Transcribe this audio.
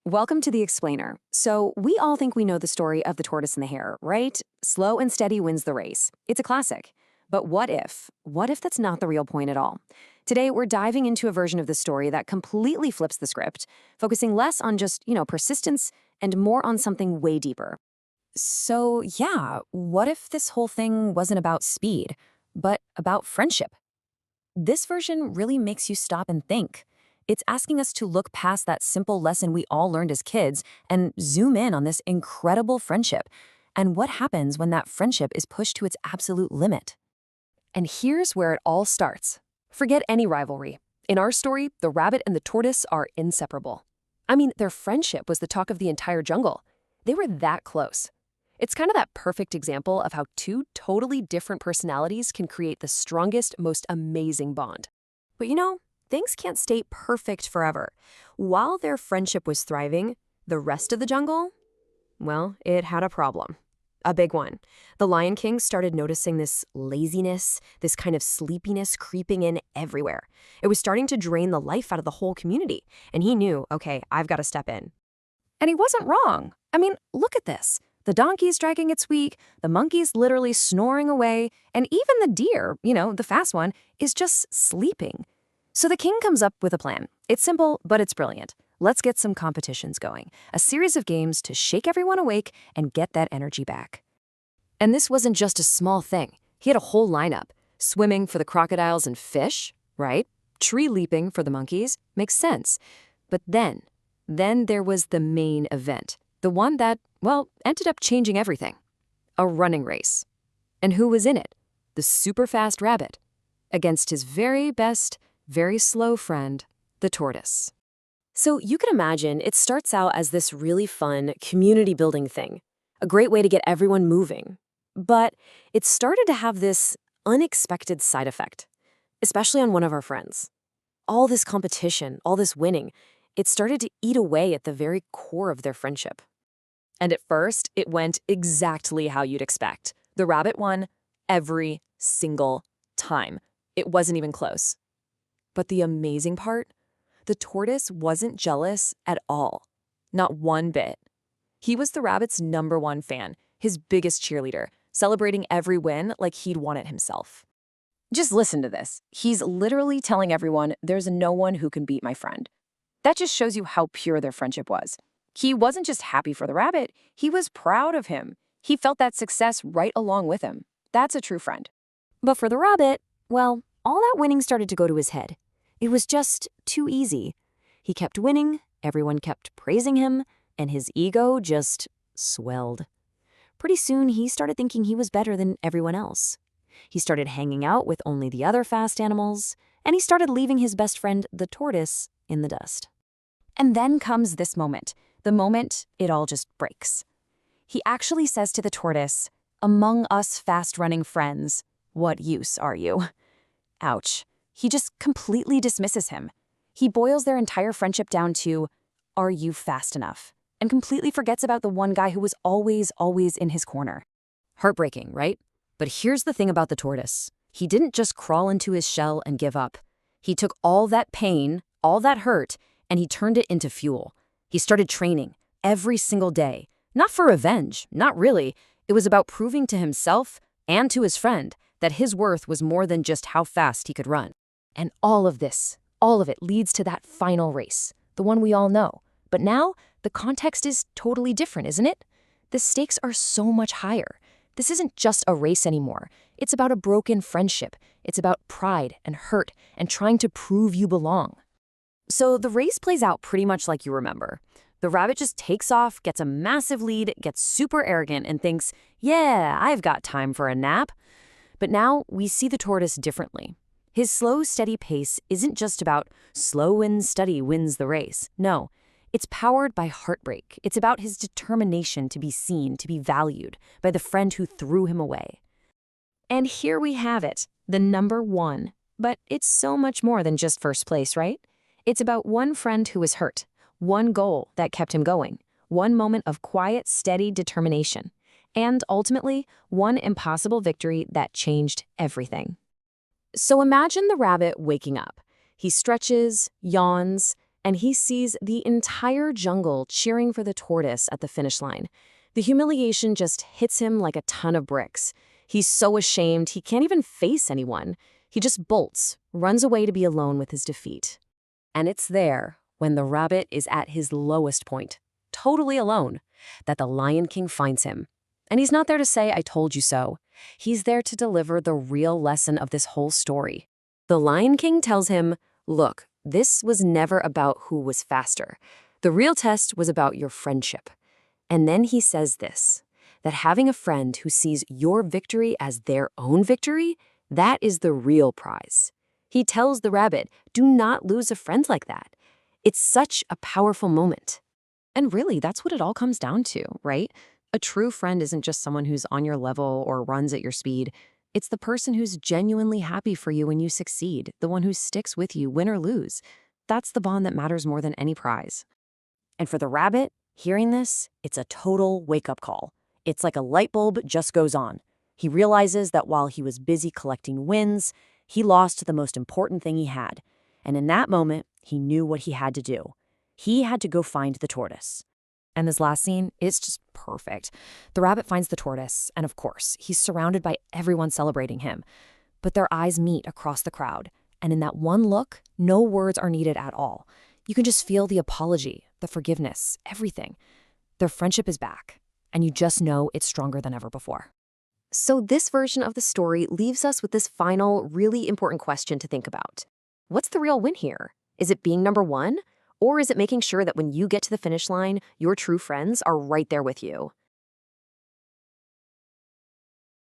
Welcome to the Explainer. So, we all think we know the story of the tortoise and the hare, right? Slow and steady wins the race. It's a classic. But what if? What if that's not the real point at all? Today, we're diving into a version of the story that completely flips the script, focusing less on just, persistence and more on something way deeper. So, yeah, what if this whole thing wasn't about speed, but about friendship? This version really makes you stop and think. It's asking us to look past that simple lesson we all learned as kids and zoom in on this incredible friendship and what happens when that friendship is pushed to its absolute limit. And here's where it all starts. Forget any rivalry. In our story, the rabbit and the tortoise are inseparable. I mean, their friendship was the talk of the entire jungle. They were that close. It's kind of that perfect example of how two totally different personalities can create the strongest, most amazing bond. But things can't stay perfect forever. While their friendship was thriving, the rest of the jungle, well, it had a problem. A big one. The Lion King started noticing this laziness, this kind of sleepiness creeping in everywhere. It was starting to drain the life out of the whole community, and he knew, okay, I've got to step in. And he wasn't wrong. I mean, look at this. The donkey's dragging its week, the monkey's literally snoring away, and even the deer, the fast one, is just sleeping. So the king comes up with a plan. It's simple, but it's brilliant. Let's get some competitions going. A series of games to shake everyone awake and get that energy back. And this wasn't just a small thing. He had a whole lineup. Swimming for the crocodiles and fish, right? Tree leaping for the monkeys. Makes sense. But then there was the main event. The one that, ended up changing everything. A running race. And who was in it? The super fast rabbit. Against his very best, very slow friend, the tortoise. So you can imagine it starts out as this really fun community-building thing, a great way to get everyone moving. But it started to have this unexpected side effect, especially on one of our friends. All this competition, all this winning, it started to eat away at the very core of their friendship. And at first, it went exactly how you'd expect. The rabbit won every single time. It wasn't even close. But the amazing part? The tortoise wasn't jealous at all. Not one bit. He was the rabbit's #1 fan, his biggest cheerleader, celebrating every win like he'd won it himself. Just listen to this. He's literally telling everyone, there's no one who can beat my friend. That just shows you how pure their friendship was. He wasn't just happy for the rabbit, he was proud of him. He felt that success right along with him. That's a true friend. But for the rabbit, all that winning started to go to his head. It was just too easy. He kept winning, everyone kept praising him, and his ego just swelled. Pretty soon, he started thinking he was better than everyone else. He started hanging out with only the other fast animals, and he started leaving his best friend, the tortoise, in the dust. And then comes this moment, the moment it all just breaks. He actually says to the tortoise, "Among us fast-running friends, what use are you?" Ouch. He just completely dismisses him. He boils their entire friendship down to, "Are you fast enough?" and completely forgets about the one guy who was always in his corner. Heartbreaking, right? But here's the thing about the tortoise. He didn't just crawl into his shell and give up. He took all that pain, all that hurt, and he turned it into fuel. He started training every single day. Not for revenge, not really. It was about proving to himself and to his friend that his worth was more than just how fast he could run. And all of it leads to that final race, the one we all know. But now, the context is totally different, isn't it? The stakes are so much higher. This isn't just a race anymore. It's about a broken friendship. It's about pride and hurt and trying to prove you belong. So the race plays out pretty much like you remember. The rabbit just takes off, gets a massive lead, gets super arrogant, and thinks, yeah, I've got time for a nap. But now we see the tortoise differently. His slow, steady pace isn't just about slow and steady wins the race. No, it's powered by heartbreak. It's about his determination to be seen, to be valued by the friend who threw him away. And here we have it, the #1. But it's so much more than just first place, right? It's about one friend who was hurt, one goal that kept him going, one moment of quiet, steady determination, and ultimately, one impossible victory that changed everything. So imagine the rabbit waking up. He stretches, yawns, and he sees the entire jungle cheering for the tortoise at the finish line. The humiliation just hits him like a ton of bricks. He's so ashamed he can't even face anyone. He just bolts, runs away to be alone with his defeat. And it's there, when the rabbit is at his lowest point, totally alone, that the Lion King finds him. And he's not there to say, "I told you so." He's there to deliver the real lesson of this whole story. The Lion King tells him, "Look, this was never about who was faster. The real test was about your friendship." And then he says this, that having a friend who sees your victory as their own victory, that is the real prize. He tells the rabbit, do not lose a friend like that. It's such a powerful moment. And really, that's what it all comes down to, right? A true friend isn't just someone who's on your level or runs at your speed. It's the person who's genuinely happy for you when you succeed, the one who sticks with you, win or lose. That's the bond that matters more than any prize. And for the rabbit, hearing this, it's a total wake-up call. It's like a light bulb just goes on. He realizes that while he was busy collecting wins, he lost the most important thing he had. And in that moment, he knew what he had to do. He had to go find the tortoise. And this last scene is just perfect. The rabbit finds the tortoise, and of course, he's surrounded by everyone celebrating him. But their eyes meet across the crowd, and in that one look, no words are needed at all. You can just feel the apology, the forgiveness, everything. Their friendship is back, and you just know it's stronger than ever before. So this version of the story leaves us with this final, really important question to think about. What's the real win here? Is it being number one? Or is it making sure that when you get to the finish line, your true friends are right there with you?